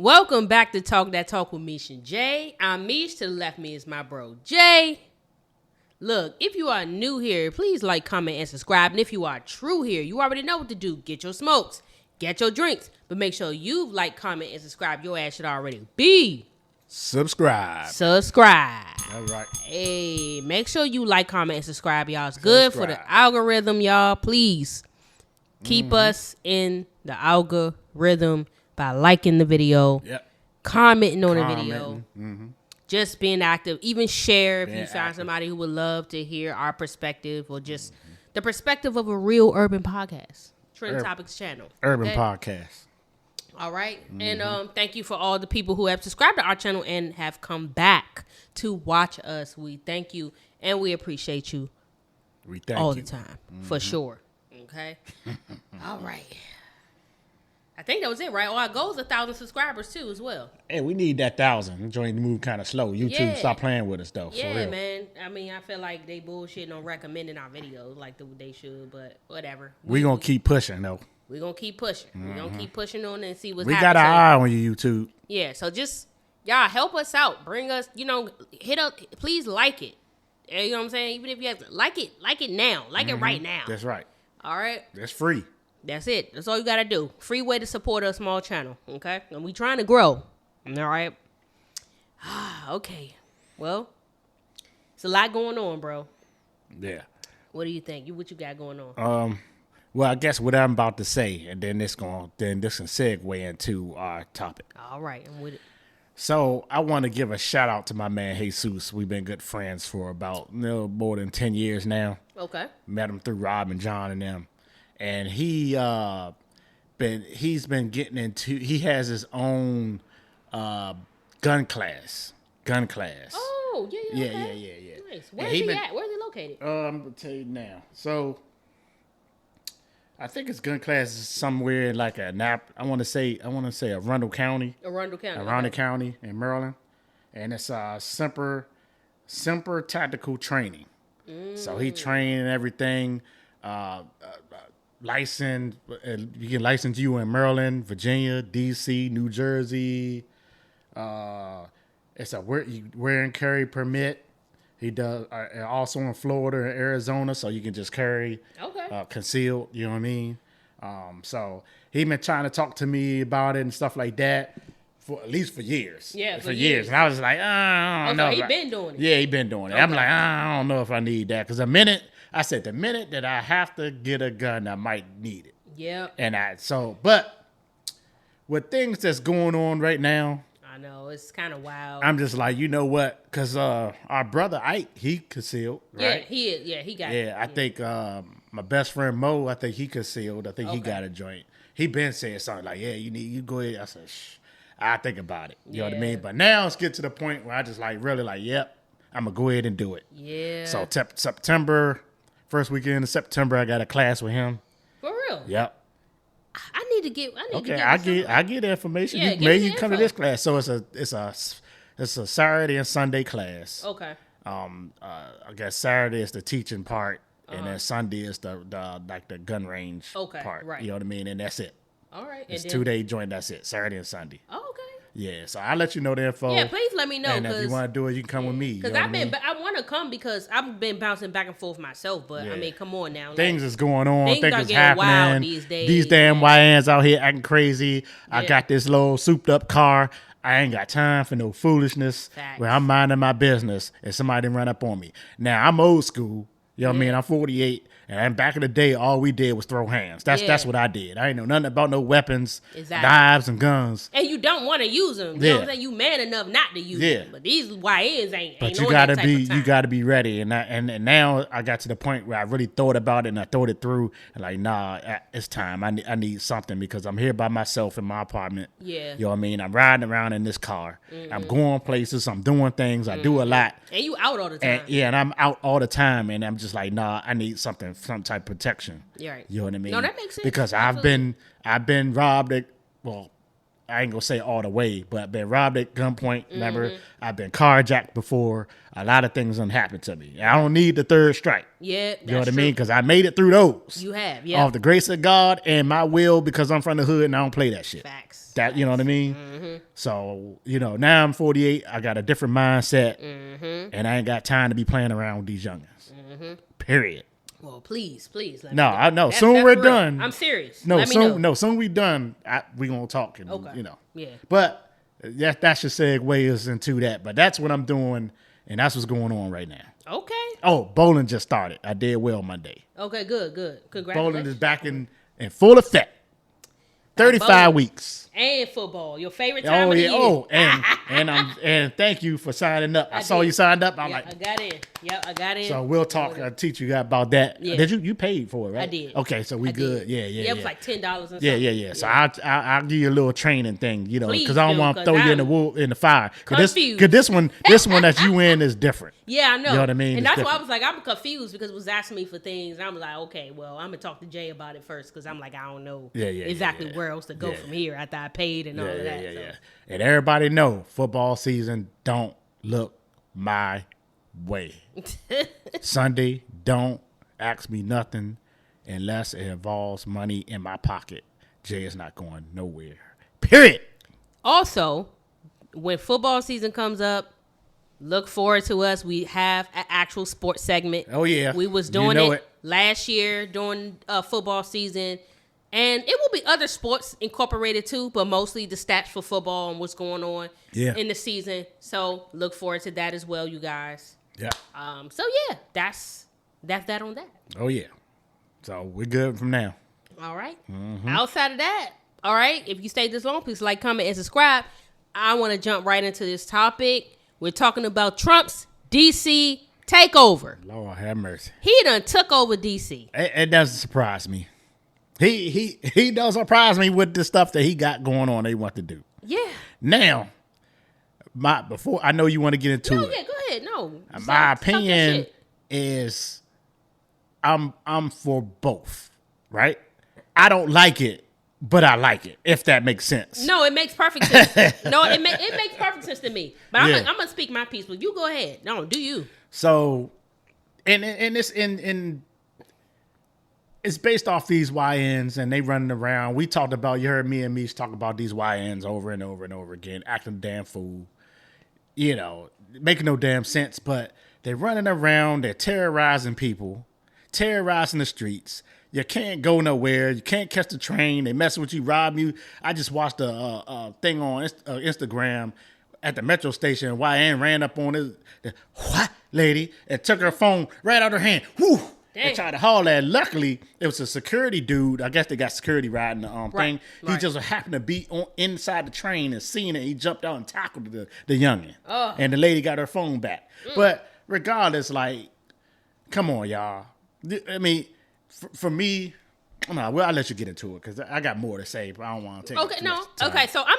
Welcome back to Talk That Talk with Meesh and Jay. I'm Meesh. To the left of me is my bro, Jay. Look, if you are new here, please like, comment, and subscribe. And if you are true here, you already know what to do. Get your smokes. Get your drinks. But make sure you like, comment, and subscribe. Your ass should already be subscribe. All right. Hey, make sure you like, comment, and subscribe, y'all. It's good for the algorithm, y'all. Please keep us in the algorithm by liking the video, commenting on the video, just being active. Even share if you find somebody who would love to hear our perspective or just the perspective of a real urban podcast. Trend Topics channel. Urban podcast. All right. And thank you for all the people who have subscribed to our channel and have come back to watch us. We thank you and we appreciate you all the time, for sure. Okay. All right. I think that was it, right? Our goal is 1,000 subscribers too, as well. Hey, we need that 1,000. Join the move kind of slow. YouTube, stop playing with us though. Yeah, for real. man. I mean, I feel like they bullshitting on recommending our videos like they should, but whatever. We gonna keep pushing though. We gonna keep pushing. We gonna keep pushing on and see what's happening. We happening. got our eye on you, YouTube. Yeah, so just y'all help us out. Bring us, hit up. Please like it. You know what I'm saying? Even if you have to like it now. Like it right now. That's right. All right. That's free. That's it. That's all you got to do. Free way to support a small channel, okay? And we trying to grow, all right? Okay. Well, it's a lot going on, bro. Yeah. What do you think? What you got going on? Well, I guess what I'm about to say, and then this can segue into our topic. All right. I'm with it. So I want to give a shout out to my man Jesus. We've been good friends for about more than 10 years now. Okay. Met him through Rob and John and them. And he's been getting into, he has his own gun class. Oh, yeah. Yeah. Nice. Where's he at? Where's he located? I'm going to tell you now. So I think his gun class is somewhere in like I want to say Arundel County. Arundel County in Maryland. And it's Semper Tactical Training. So he trained everything. Licensed, you can license you in Maryland, Virginia, DC, New Jersey. It's a wear and carry permit. He does also in Florida and Arizona, so you can just carry concealed. You know what I mean? So he been trying to talk to me about it and stuff like that for at least for years. Yeah, for years. And I was like, I don't know. He been doing it. Yeah, he been doing it. I'm like, I don't know if I need that because the minute that I have to get a gun, I might need it. Yeah. But with things that's going on right now, I know it's kind of wild. I'm just like, you know what? Because our brother Ike, he concealed, right? Yeah, he is. Yeah, he got it. Yeah, I think my best friend Mo, I think he concealed. I think he got a joint. He been saying something like, yeah, you go ahead. I said, I think about it. You know what I mean? But now it's get to the point where I just like really like, yep, I'm going to go ahead and do it. Yeah. So September, first weekend of September, I got a class with him. For real? Yep. I need to get. I get the information. Yeah, maybe you come to this class. So it's a Saturday and Sunday class. Okay. I guess Saturday is the teaching part, and then Sunday is the gun range part. Right. You know what I mean? And that's it. All right. It's 2-day joint. That's it. Saturday and Sunday. Oh, okay. Yeah, so I'll let you know the info. Yeah, please let me know. And if you want to do it, you can come with me. Because I want to come because I've been bouncing back and forth myself. But I mean, come on now. Things is going on. Things is happening wild these days. These damn YNs out here acting crazy. Yeah. I got this little souped up car. I ain't got time for no foolishness. Facts. Where I'm minding my business and somebody run up on me. Now I'm old school. You know what I mean? I'm 48. And back in the day, all we did was throw hands. That's what I did. I ain't know nothing about no weapons, knives, and guns. And you don't want to use them. You know what I'm saying? You man enough not to use them. But these YNs ain't. But you gotta be ready. And now I got to the point where I really thought about it and I thought it through. And like, nah, it's time. I need something because I'm here by myself in my apartment. Yeah. You know what I mean? I'm riding around in this car. Mm-hmm. I'm going places. I'm doing things. I do a lot. And you out all the time. And I'm out all the time. And I'm just like, nah, I need some type of protection. Yeah, right. You know what I mean? No, that makes sense. Because I've been robbed. I ain't gonna say all the way, but I've been robbed at gunpoint. Remember, I've been carjacked before. A lot of things done happened to me. I don't need the third strike. Yeah, you know what I mean? Because I made it through those. You have, yeah. Off the grace of God and my will, because I'm from the hood and I don't play that shit. Facts. That you know what I mean? So now I'm 48. I got a different mindset, and I ain't got time to be playing around with these youngins. Period. Well, please. No, I know. Soon we're done. I'm serious. No, soon we done. We gonna talk. And, Yeah. But that should segue us into that. But that's what I'm doing, and that's what's going on right now. Okay. Oh, bowling just started. I did well Monday. Okay, good. Congratulations. Bowling is back in full effect. 35 weeks. And football, your favorite time of the year. Oh, and thank you for signing up. I saw you signed up. I'm like, I got in. Yep, I got in. So we'll talk. I'll teach you about that. Yeah. Did you paid for it, right? I did. Okay, so we good. Yeah. It was like $10 and something. Yeah. So I'll give you a little training thing, because I don't want to throw you in the fire. Because this one that you in is different. Yeah, I know. You know what I mean? And that's why I was like, I'm confused because it was asking me for things. And I'm like, okay, well, I'm gonna talk to Jay about it first because I'm like, I don't know exactly where else to go from here after I paid and all of that. Yeah. And everybody know football season don't look my way. Sunday, don't ask me nothing unless it involves money in my pocket. Jay is not going nowhere. Period. Also, when football season comes up, look forward to us. We have an actual sports segment. Oh, yeah. We was doing it last year during football season. And it will be other sports incorporated too, but mostly the stats for football and what's going on in the season. So look forward to that as well, you guys. Yeah. So yeah, that's that on that. Oh yeah. So we're good from now. All right. Outside of that, all right. If you stayed this long, please like, comment, and subscribe. I want to jump right into this topic. We're talking about Trump's DC takeover. Lord have mercy. He done took over DC. It doesn't surprise me. He does surprise me with the stuff that he got going on. They want to do. Yeah. Now, before I know you want to get into it. Yeah, go ahead. No. My opinion is, I'm for both. Right? I don't like it, but I like it. If that makes sense. No, it makes perfect sense. It makes perfect sense to me. But I'm gonna speak my piece. But you go ahead. No, do you? So, it's based off these YNs, and they running around. We talked about, you heard me and Meesh talk about these YNs over and over and over again, acting a damn fool, making no damn sense. But they're running around, they're terrorizing people, terrorizing the streets. You can't go nowhere. You can't catch the train. They mess with you, rob you. I just watched a thing on Instagram at the metro station. YN ran up on the lady and took her phone right out of her hand. Whew. They tried to haul that. Luckily, it was a security dude. I guess they got security riding the thing. He just happened to be inside the train and seen it. He jumped out and tackled the youngin. Oh. And the lady got her phone back. But regardless, come on, y'all. I mean, for me, I'll let you get into it because I got more to say, but I don't want to take too much time. Okay, so I'm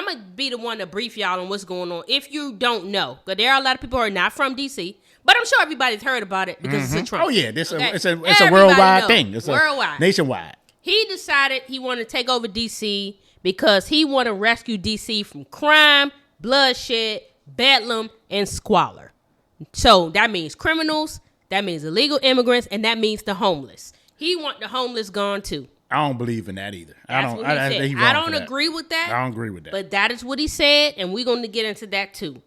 gonna be the one to brief y'all on what's going on. If you don't know, because there are a lot of people who are not from DC, but I'm sure everybody's heard about it because it's a Trump. Oh yeah, it's a worldwide thing. It's worldwide, nationwide. He decided he wanted to take over DC because he wanted to rescue DC from crime, bloodshed, bedlam, and squalor. So that means criminals, that means illegal immigrants, and that means the homeless. He want the homeless gone too. I don't believe in that either. I don't agree with that. I don't agree with that. But that is what he said, and we're going to get into that too.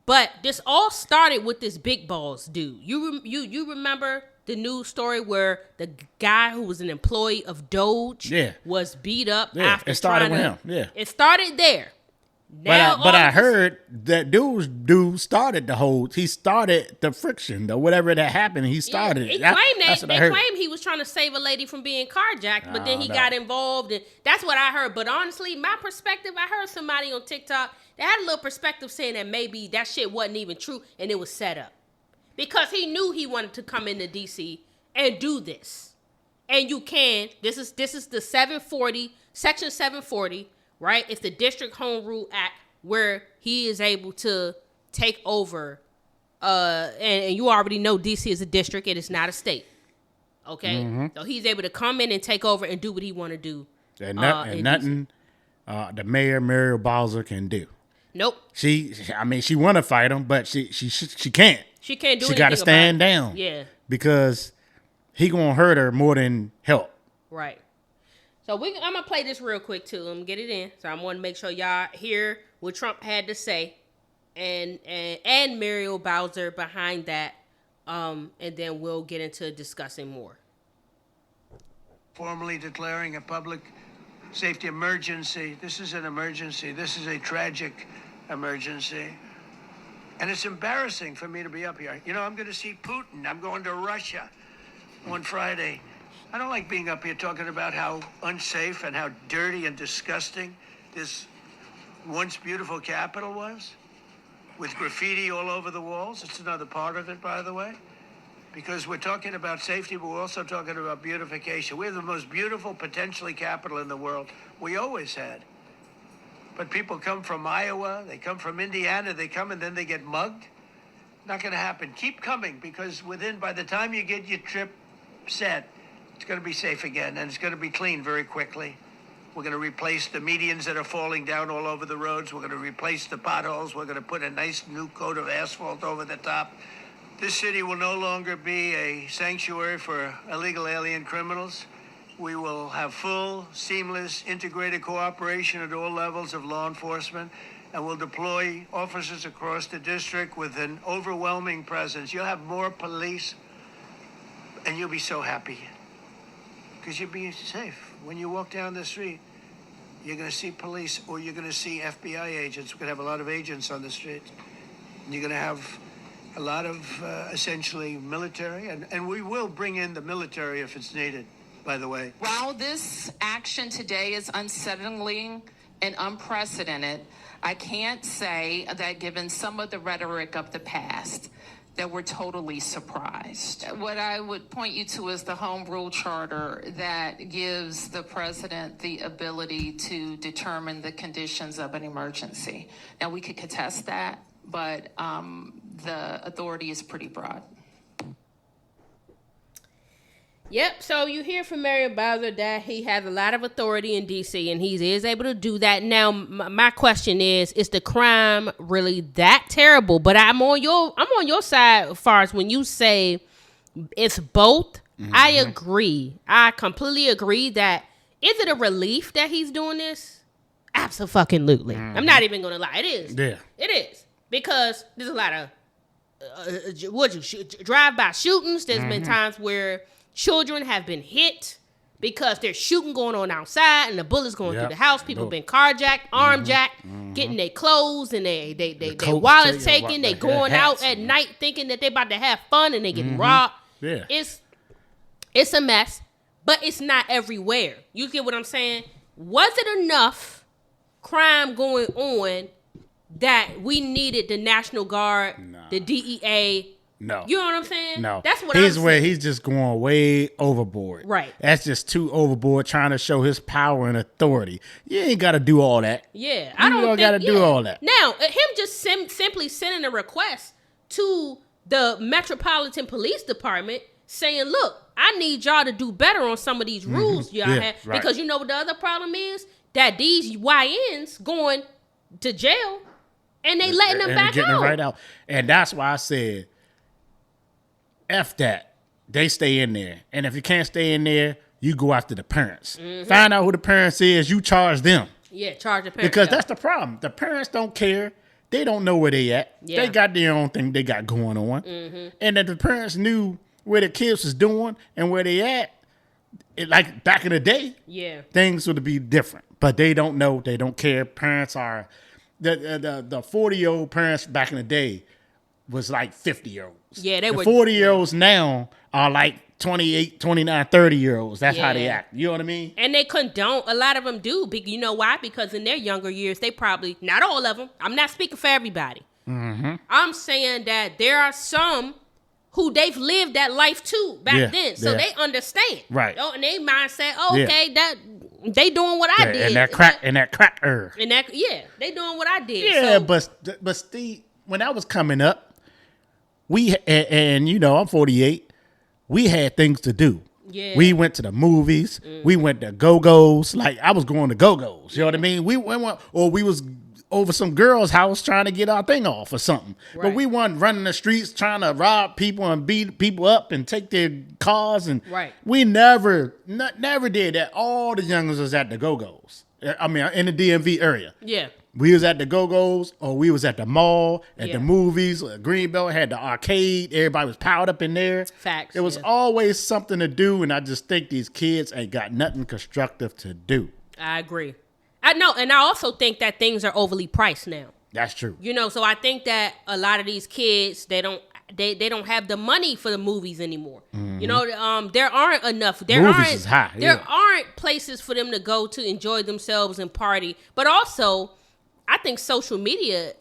But this all started with this Big Balls dude. You remember the news story where the guy who was an employee of Doge was beat up after it started with him. Yeah. It started there. Now, but I heard that dude started he started the friction, or whatever that happened. He started it. They claimed he was trying to save a lady from being carjacked, but then he got involved, and that's what I heard. But honestly, my perspective, I heard somebody on TikTok that had a little perspective saying that maybe that shit wasn't even true and it was set up because he knew he wanted to come into DC and do this. And you can. This is the 740, Section 740. Right? It's the District Home Rule Act where he is able to take over. And you already know DC is a district. It is not a state. Okay? So he's able to come in and take over and do what he want to do. And nothing the mayor, Muriel Bowser, can do. Nope. She want to fight him, but she can't. She can't do anything. She got to stand down. Yeah. Because he gonna hurt her more than help. Right. So I'm gonna play this real quick too. I'm gonna get it in. So I'm gonna make sure y'all hear what Trump had to say, and Muriel Bowser behind that, and then we'll get into discussing more. Formally declaring a public safety emergency. This is an emergency. This is a tragic emergency. And it's embarrassing for me to be up here. You know, I'm going to see Putin. I'm going to Russia on Friday. I don't like being up here talking about how unsafe and how dirty and disgusting this once beautiful capital was, with graffiti all over the walls. It's another part of it, by the way, because we're talking about safety, but we're also talking about beautification. We have the most beautiful, potentially, capital in the world. We always had. But people come from Iowa, they come from Indiana, they come and then they get mugged. Not going to happen. Keep coming, because by the time you get your trip set, it's going to be safe again, and it's going to be clean very quickly. We're going to replace the medians that are falling down all over the roads. We're going to replace the potholes. We're going to put a nice new coat of asphalt over the top. This city will no longer be a sanctuary for illegal alien criminals. We will have full, seamless, integrated cooperation at all levels of law enforcement, and we'll deploy officers across the district with an overwhelming presence. You'll have more police, and you'll be so happy, because you'll be safe. When you walk down the street, you're going to see police, or you're going to see FBI agents. We're going to have a lot of agents on the street. And you're going to have a lot of, essentially, military, and we will bring in the military if it's needed, by the way. While this action today is unsettling and unprecedented, I can't say that, given some of the rhetoric of the past, that we're totally surprised. What I would point you to is the Home Rule Charter that gives the president the ability to determine the conditions of an emergency. Now, we could contest that, but the authority is pretty broad. Yep, so you hear from Muriel Bowser that he has a lot of authority in D.C. and he is able to do that. Now, my question is the crime really that terrible? But I'm on your side as far as when you say it's both. Mm-hmm. I agree. I completely agree that is it a relief that he's doing this? Absolutely. Mm-hmm. I'm not even going to lie. It is. Yeah. It is. Because there's a lot of drive-by shootings. There's been times where children have been hit because there's shooting going on outside and the bullets going through the house. People have been carjacked, armjacked, getting their clothes and their wallets taken. They going out at night thinking that they about to have fun and they getting robbed. Yeah. It's a mess, but it's not everywhere. You get what I'm saying? Was it enough crime going on that we needed the National Guard, the DEA? No. You know what I'm saying? No. That's what I'm saying. Where he's just going way overboard. Right. That's just too overboard, trying to show his power and authority. You ain't got to do all that. Yeah. I don't got to do all that. Now, him just simply sending a request to the Metropolitan Police Department saying, look, I need y'all to do better on some of these rules y'all have. Right. Because you know what the other problem is? That these YNs going to jail and they letting them back getting out. Right out. And that's why I said, F that. They stay in there. And if you can't stay in there, you go after the parents. Mm-hmm. Find out who the parents is. You charge them. Yeah, charge the parents. Because that's the problem. The parents don't care. They don't know where they at. Yeah. They got their own thing they got going on. Mm-hmm. And if the parents knew where the kids was doing and where they at, like back in the day, things would be different. But they don't know. They don't care. Parents are... The 40-year-old parents back in the day was like 50-year-olds. Yeah, they were. 40-year-olds now are like 28, 29, 30-year-olds. That's how they act. You know what I mean? And they condone. A lot of them do. You know why? Because in their younger years, they probably, not all of them. I'm not speaking for everybody. Mm-hmm. I'm saying that there are some who they've lived that life too back then. So they understand. Right. Oh, and they mindset, that they doing what I did. And that crack. And that, they doing what I did. Yeah, but Steve, when I was coming up, we, and you know, I'm 48, we had things to do. Yeah. We went to the movies. We went to Go-Go's. Like, I was going to Go-Go's. You know what I mean? We went, or we was over some girl's house trying to get our thing off or something. Right. But we weren't running the streets trying to rob people and beat people up and take their cars. And we never did that. All the youngers was at the Go-Go's. I mean, in the DMV area. Yeah. We was at the Go-Go's, or we was at the mall, at the movies. Greenbelt had the arcade. Everybody was piled up in there. Facts. There was always something to do, and I just think these kids ain't got nothing constructive to do. I agree. I know, and I also think that things are overly priced now. That's true. You know, so I think that a lot of these kids, they don't have the money for the movies anymore. Mm-hmm. You know, there aren't enough. Movies is high. There aren't places for them to go to enjoy themselves and party. But also, I think social media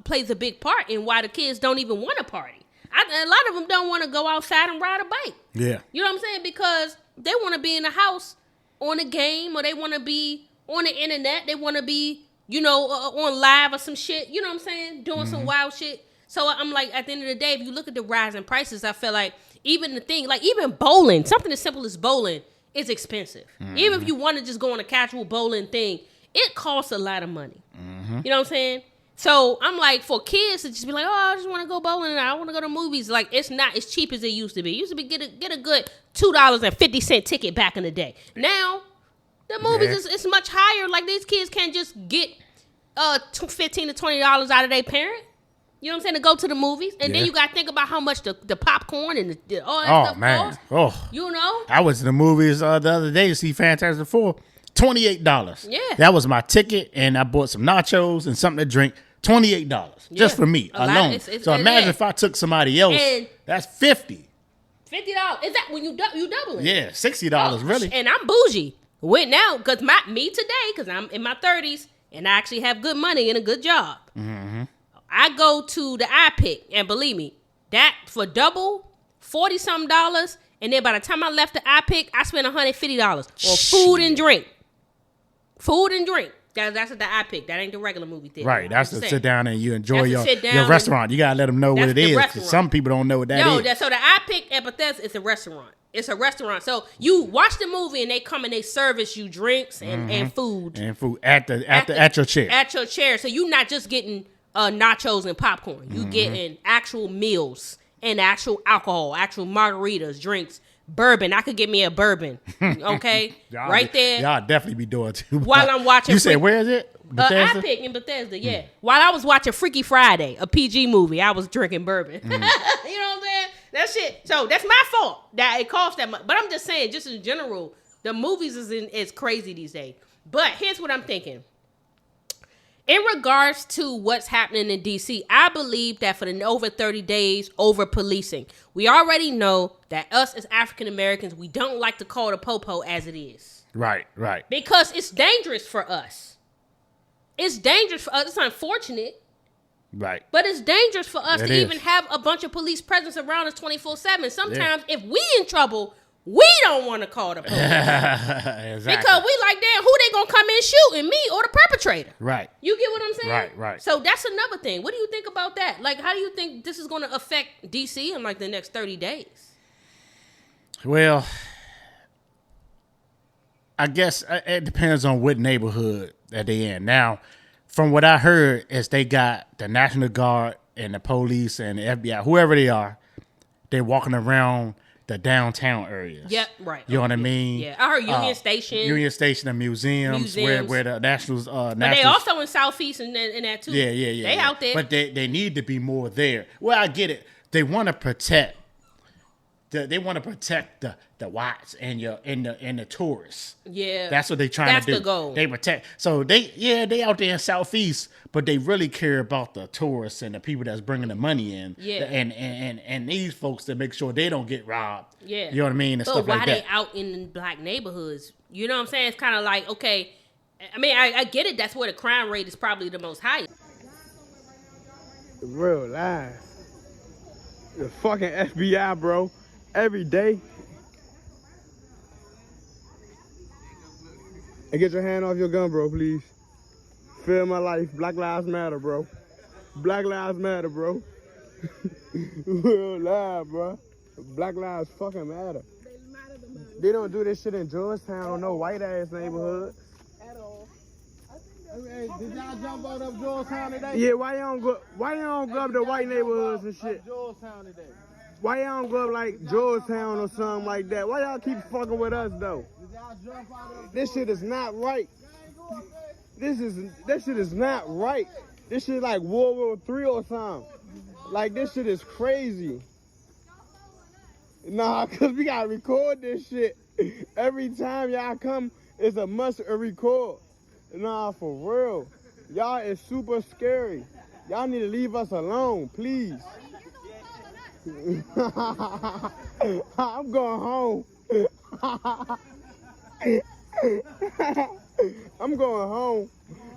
plays a big part in why the kids don't even want to party. A lot of them don't want to go outside and ride a bike. Yeah. You know what I'm saying? Because they want to be in the house on a game, or they want to be on the internet. They want to be, you know, on live or some shit. You know what I'm saying? Doing some wild shit. So I'm like, at the end of the day, if you look at the rise in prices, I feel like even the thing, like even bowling, something as simple as bowling is expensive. Even if you want to just go on a casual bowling thing, it costs a lot of money. You know what I'm saying? So I'm like, for kids to just be like, oh, I just want to go bowling and I want to go to movies. Like, it's not as cheap as it used to be. It used to be get a good $2.50 ticket back in the day. Now, the movies is much higher. Like, these kids can't just get $15 to $20 out of their parent. You know what I'm saying? To go to the movies. And then you got to think about how much the popcorn and all that stuff costs. Oh, you know? I was in the movies the other day to see Fantastic Four. $28. Yeah. That was my ticket, and I bought some nachos and something to drink. $28 just for me alone. So imagine if I took somebody else. That's $50. $50. Is that when you double it? Yeah, $60 really. And I'm bougie. Went now because me today, because I'm in my 30s and I actually have good money and a good job. Mm-hmm. I go to the iPick, and believe me, that for double $40-something, and then by the time I left the iPick, I spent $150 on food and drink. Food and drink. That's at the iPick. That ain't the regular movie theater. Right. That's to sit down and you enjoy your restaurant. You got to let them know what it is. Some people don't know what that is. So the iPick at Bethesda is a restaurant. It's a restaurant. So you watch the movie and they come and they service you drinks and food. And food at your chair. At your chair. So you're not just getting nachos and popcorn. You getting actual meals and actual alcohol, actual margaritas, drinks. Bourbon. I could get me a bourbon. Okay? Right there. Y'all definitely be doing too much. While I'm watching. You say, where is it? Bethesda? iPick in Bethesda, yeah. While I was watching Freaky Friday, a PG movie, I was drinking bourbon. You know what I'm saying? That shit. So that's my fault that it costs that much. But I'm just saying, just in general, the movies is crazy these days. But here's what I'm thinking. In regards to what's happening in DC, I believe that for the over 30 days, over policing, we already know that us as African Americans, we don't like to call the popo as it is. Right. Because it's dangerous for us. It's dangerous for us. It's unfortunate. Right. But it's dangerous for us to even have a bunch of police presence around us 24/7. Sometimes if we in trouble, we don't want to call the police. Exactly. Because we like, damn, who they gonna come in shooting, me or the perpetrator? Right. You get what I'm saying? Right. So that's another thing. What do you think about that? Like, how do you think this is gonna affect DC in like the next 30 days? Well, I guess it depends on what neighborhood that they in. Now, from what I heard, is they got the National Guard and the police and the FBI, whoever they are, they're walking around the downtown areas. Yep, right. You know what I mean? Yeah, I heard Union Station. And museums. Where the Nationals. But they also in Southeast and that too. Yeah. They out there. But they need to be more there. Well, I get it. They want to protect. They want to protect the whites and the tourists. Yeah, that's what they trying to do. That's the goal. They protect. So they out there in Southeast, but they really care about the tourists and the people that's bringing the money in. Yeah, and these folks to make sure they don't get robbed. Yeah, you know what I mean. And but stuff why like that. they out in black neighborhoods? You know what I'm saying? It's kind of like, okay. I mean, I get it. That's where the crime rate is probably the most highest. Real life. The fucking FBI, bro. Every day. And get your hand off your gun, bro, please. Feel my life. Black Lives Matter, bro. Black Lives Matter, bro. Real life, bro. Black Lives fucking matter. They don't do this shit in Georgetown or no white ass neighborhood. At all. Hey, did y'all jump out of Georgetown today? Yeah, why y'all don't go up to white neighborhoods and shit? Georgetown today. Why y'all don't go up like Georgetown or something like that? Why y'all keep fucking with us though? Did y'all jump out of This shit is not right. This shit is not right. This shit like World War III or something. Like this shit is crazy. Nah, cause we gotta record this shit. Every time y'all come, it's a must record. Nah, for real. Y'all is super scary. Y'all need to leave us alone, please. I'm going home. I'm going home.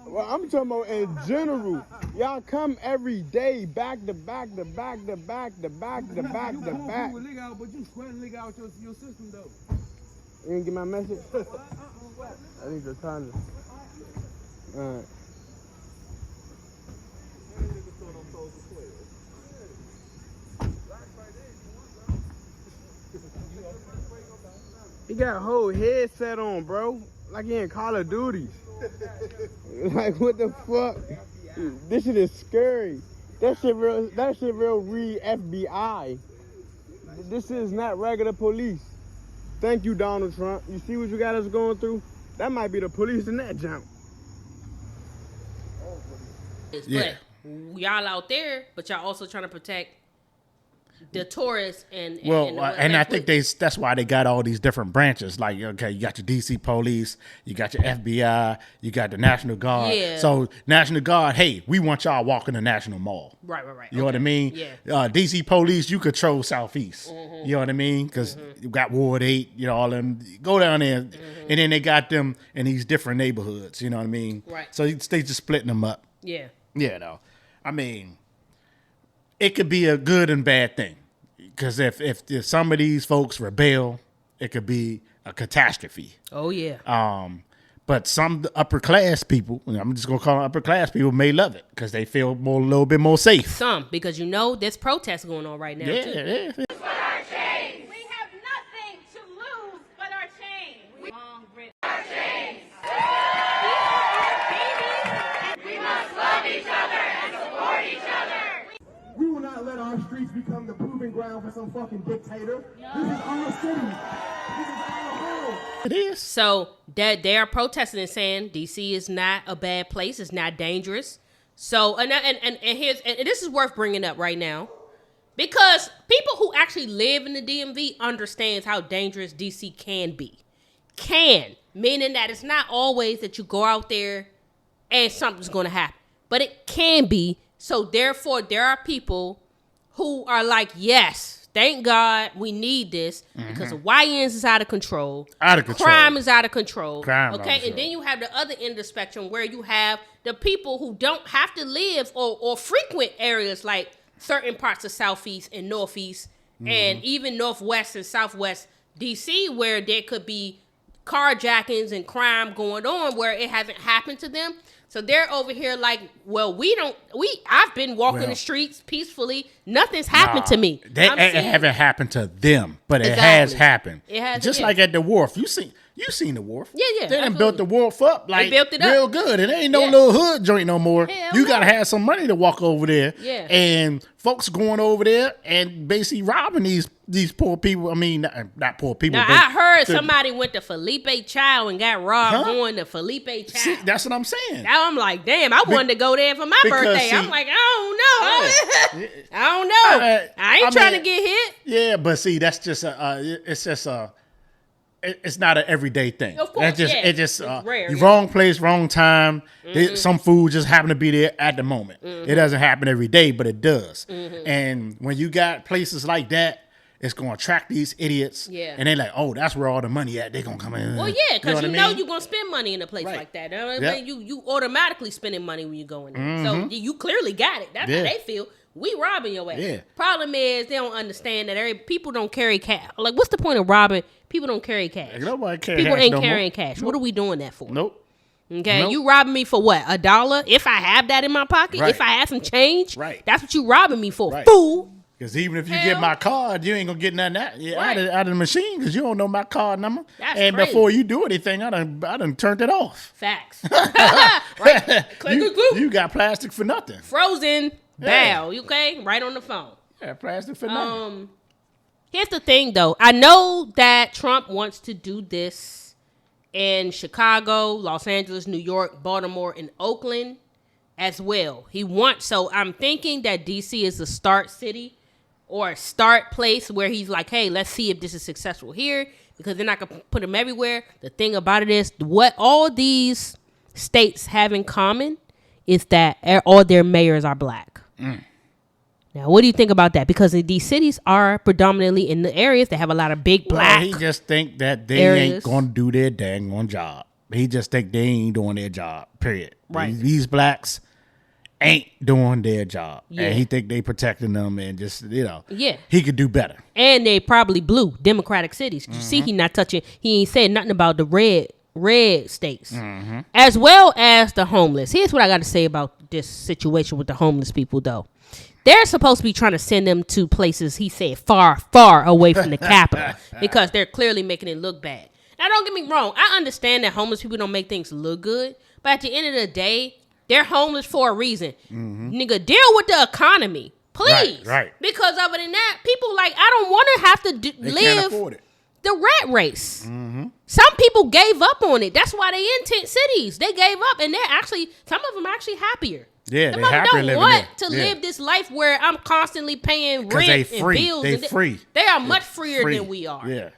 Well, I'm talking about in general. Y'all come every day, back to back to back to back to back to back to back. But you sweating nigga out your system though. You didn't get my message? I need the time. Alright. He got a whole headset on, bro. Like he in Call of Duty. Like what the fuck? This shit is scary. That shit real read FBI. This is not regular police. Thank you, Donald Trump. You see what you got us going through? That might be the police in that jump. Yeah. But y'all out there, but y'all also trying to protect the tourists and I think that's why they got all these different branches. Like, okay, you got your DC police, you got your FBI, you got the National Guard. Yeah. So National Guard, hey, we want y'all walking the National Mall. Right. You know what I mean? Yeah. DC police, you control Southeast. Mm-hmm. You know what I mean? Because you got Ward 8, you know, all them. Go down there, and then they got them in these different neighborhoods. You know what I mean? Right. So they just splitting them up. Yeah. Yeah, no. I mean, it could be a good and bad thing. Because if some of these folks rebel, it could be a catastrophe. Oh, yeah. But some upper class people, I'm just going to call them upper class people, may love it because they feel a little bit more safe. Some, because there's protests going on right now, too. Yeah. We have nothing to lose but our chains. Our chains. We must love each other and support each other. We will not let our streets become the proving ground for some fucking dictator. No. This is our city. This is our home. It is. So that they are protesting and saying DC is not a bad place. It's not dangerous. So and this is worth bringing up right now because people who actually live in the DMV understands how dangerous DC can be. Meaning that it's not always that you go out there and something's going to happen, but it can be. So therefore, there are people who are like, yes, thank God we need this because the YNs is out of control. Crime is out of control. Okay, and then you have the other end of the spectrum where you have the people who don't have to live or frequent areas like certain parts of Southeast and Northeast and even Northwest and Southwest DC where there could be carjackings and crime going on where it hasn't happened to them. So they're over here like, well, I've been walking the streets peacefully. Nothing's happened to me. It haven't happened to them, but it has happened. It has. Just like at the wharf. You seen the wharf. Yeah. They done built the wharf up like built it real up. good. It ain't no little hood joint no more. Hell You no. got to have some money to walk over there. Yeah. And folks going over there and basically robbing these poor people. I mean, not poor people. Now, but I heard somebody went to Felipe Chow and got robbed Huh? going to Felipe Chow. See, that's what I'm saying. Now I'm like, damn, I wanted to go there for my birthday. see- I'm like, I don't know. I don't know. I ain't trying to get hit. Yeah, but see, that's just it's not an everyday thing. Of course, it's rare, you yeah. wrong place, wrong time. Some food just happen to be there at the moment. It doesn't happen every day, but it does. And when you got places like that, it's going to attract these idiots. Yeah. And they're like, oh, that's where all the money at. They're going to come in. Well, yeah, because what you I know mean? you're going to spend money in a place Right. like that. Yep. You automatically spending money when you go in there. So you clearly got it. That's how they feel. We robbing your ass. Yeah. Problem is, they don't understand that people don't carry cash. Like, what's the point of robbing? People don't carry cash. Nobody carry People cash ain't no more. carrying cash. What are we doing that for? Nope. Okay, Nope. you robbing me for what? $1? If I have that in my pocket, Right. if I have some change, Right. that's what you robbing me for. Right. Fool. Because even if you get my card, you ain't gonna get nothing out of the machine because you don't know my card number. That's and crazy. Before you do anything, I done turned it off. Facts. Right. You got plastic for nothing. Frozen. Bow. Okay? Right on the phone. Yeah, plastic for nothing. Here's the thing, though. I know that Trump wants to do this in Chicago, Los Angeles, New York, Baltimore, and Oakland as well. So I'm thinking that DC is a start city or a start place where he's like, hey, let's see if this is successful here, because then I can put them everywhere. The thing about it is, what all these states have in common is that all their mayors are black. Now, what do you think about that? Because these cities are predominantly in the areas that have a lot of big black He just think that they ain't going to do their dang on job. He just think they ain't doing their job, period. Right. These blacks ain't doing their job. Yeah. And he think they protecting them and just, Yeah. he could do better. And they probably blue, Democratic cities. You see, he ain't said nothing about the red states, as well as the homeless. Here's what I got to say about this situation with the homeless people, though. They're supposed to be trying to send them to places, he said, far, far away from the capital, because they're clearly making it look bad. Now, don't get me wrong. I understand that homeless people don't make things look good, but at the end of the day, they're homeless for a reason. Nigga, deal with the economy, please. Right. Because other than that, people I don't want to have to They live can't afford it. the rat race. Some people gave up on it. That's why they in tent cities. They gave up, and some of them are actually happier. Yeah, Them they're happier don't living want there. to Yeah. live this life where I'm constantly paying 'Cause rent they and free. bills. They and free. They are much freer Free. than we are. Yeah.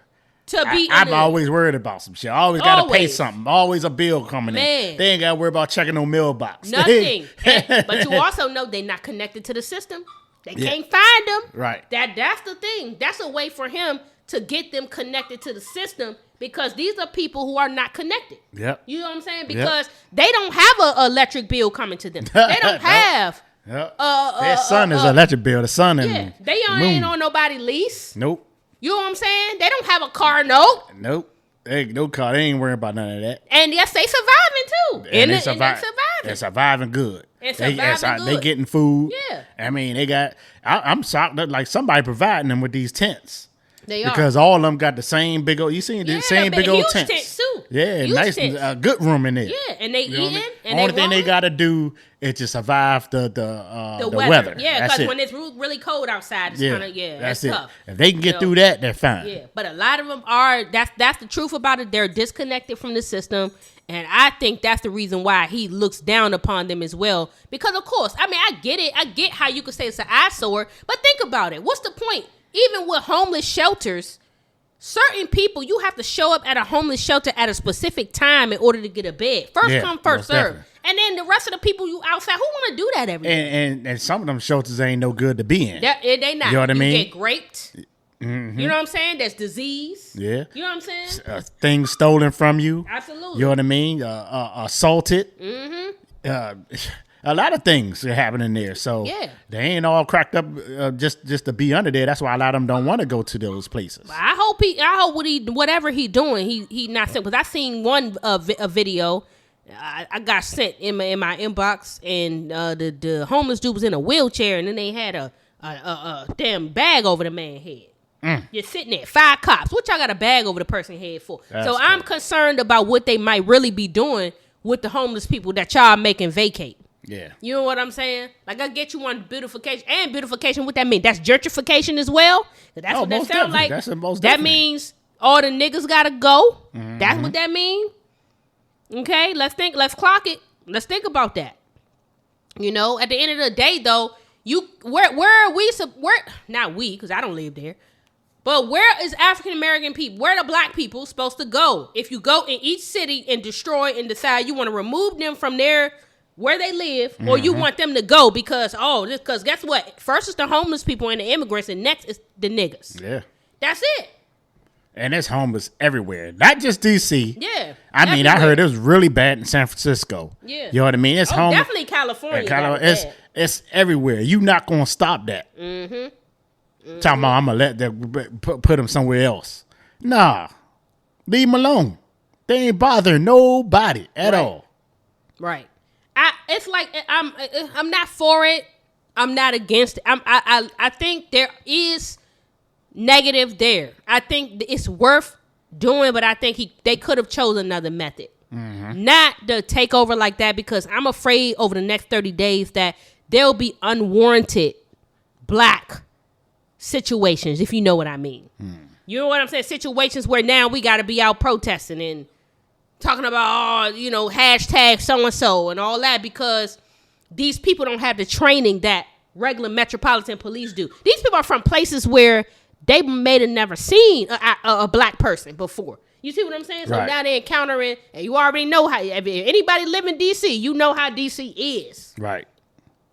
To be I'm always worried about some shit. I always got to pay Always. something. Always a bill coming Man. in. They ain't got to worry about checking no mailbox. nothing. But you also know they're not connected to the system. They can't find them. Right. That's the thing. That's a way for him to get them connected to the system, because these are people who are not connected. Yep. You know what I'm saying? Because they don't have an electric bill coming to them. They don't have. Yep. Their son is electric bill. The son and Yeah, they moon. ain't on nobody lease. Nope. You know what I'm saying? They don't have a car note. Nope. They, no car. They ain't worrying about none of that. And yes, they surviving too. And they surviving. They're surviving good. And surviving They good. getting food. Yeah. I mean, they got. I'm shocked that like somebody providing them with these tents. They are. Because all of them got the same big old. You seen the same big old huge tents. tents too. Yeah, Huge nice, tents. good room in there. Yeah, and they You know what I eating mean? and Only they thing they rolling. got to do is to survive the weather. Yeah, That's because it. when it's really cold outside, it's kind of that's it. tough. If they can get through that, they're fine. Yeah, but a lot of them are. That's the truth about it. They're disconnected from the system, and I think that's the reason why he looks down upon them as well. Because of course, I mean, I get it. I get how you could say it's an eyesore, but think about it. What's the point? Even with homeless shelters, certain people, you have to show up at a homeless shelter at a specific time in order to get a bed. First come, first serve. Definitely. And then the rest of the people you outside, who want to do that every day? And some of them shelters ain't no good to be in. They not. You know what I mean? You get raped. Mm-hmm. You know what I'm saying? There's disease. Yeah. You know what I'm saying? Things stolen from you. Absolutely. You know what I mean? Assaulted. Mm-hmm. A lot of things are happening there. So they ain't all cracked up just to be under there. That's why a lot of them don't want to go to those places. I hope whatever he doing, he not sent. Because I seen one a video. I got sent in my inbox, and the homeless dude was in a wheelchair, and then they had a damn bag over the man's head. You're sitting there, 5 cops. What y'all got a bag over the person's head for? So I'm concerned about what they might really be doing with the homeless people that y'all making vacate. Yeah. You know what I'm saying? Like, I get you on beautification. And beautification, what that mean? That's gentrification as well? That's what that sounds like. That's most that definitely. means all the niggas gotta go. Mm-hmm. That's what that mean. Okay, let's clock it. Let's think about that. You know, at the end of the day, though, where are we? Not we, because I don't live there. But where is African American people? Where are the black people supposed to go? If you go in each city and destroy and decide you want to remove them from where they live, or you want them to go because guess what? First is the homeless people and the immigrants, and next is the niggas. Yeah. That's it. And there's homeless everywhere, not just DC. Yeah. I mean, I heard it was really bad in San Francisco. Yeah. You know what I mean? It's homeless. Definitely California. It's everywhere. You not gonna stop that. Mm-hmm. Talking about I'm gonna let them put them somewhere else. Nah, leave them alone. They ain't bothering nobody at all. Right. It's like I'm not for it. I'm not against it. I think there is negative there. I think it's worth doing, but I think they could have chose another method. Not the takeover like that, because I'm afraid over the next 30 days that there'll be unwarranted black situations, if you know what I mean. You know what I'm saying? Situations where now we got to be out protesting and talking about, hashtag so-and-so and all that, because these people don't have the training that regular metropolitan police do. These people are from places where they may have never seen a black person before. You see what I'm saying? So now they're encountering, and you already know how, if anybody live in D.C., you know how D.C. is. Right.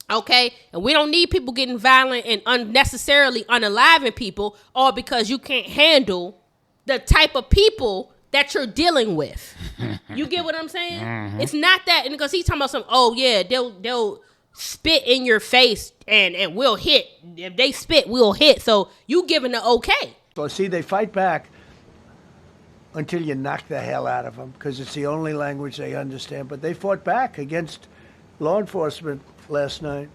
Okay? And we don't need people getting violent and unnecessarily unaliving people, all because you can't handle the type of people that you're dealing with. You get what I'm saying? It's not that, and because he's talking about they'll spit in your face and we'll hit. If they spit, we'll hit. So you giving the okay. So see, they fight back until you knock the hell out of them, because it's the only language they understand. But they fought back against law enforcement last night,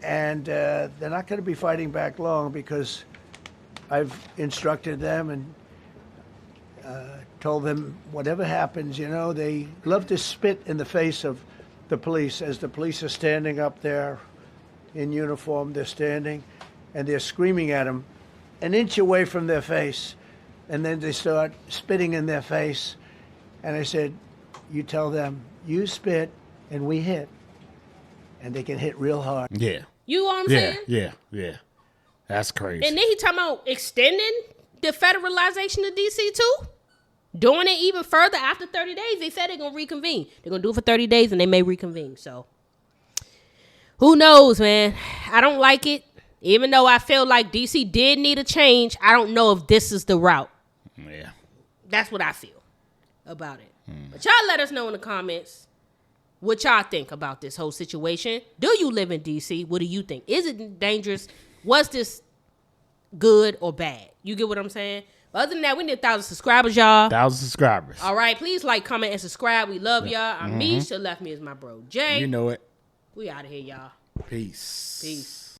and they're not going to be fighting back long, because I've instructed them and told them whatever happens, they love to spit in the face of the police. As the police are standing up there in uniform, they're standing and they're screaming at them an inch away from their face, and then they start spitting in their face. And I said, you tell them, you spit and we hit, and they can hit real hard. Yeah. You know what I'm saying? Yeah. That's crazy. And then he talking about extending the federalization of D.C. too? Doing it even further after 30 days. They said they're going to reconvene. They're going to do it for 30 days, and they may reconvene. So, who knows, man? I don't like it. Even though I feel like D.C. did need a change, I don't know if this is the route. Yeah. That's what I feel about it. But y'all let us know in the comments what y'all think about this whole situation. Do you live in D.C.? What do you think? Is it dangerous? Was this good or bad? You get what I'm saying? But other than that, we need 1,000 subscribers, y'all. 1,000 subscribers. All right, please like, comment, and subscribe. We love y'all. I'm Meesh. To the left me is my bro Jay. You know it. We out of here, y'all. Peace.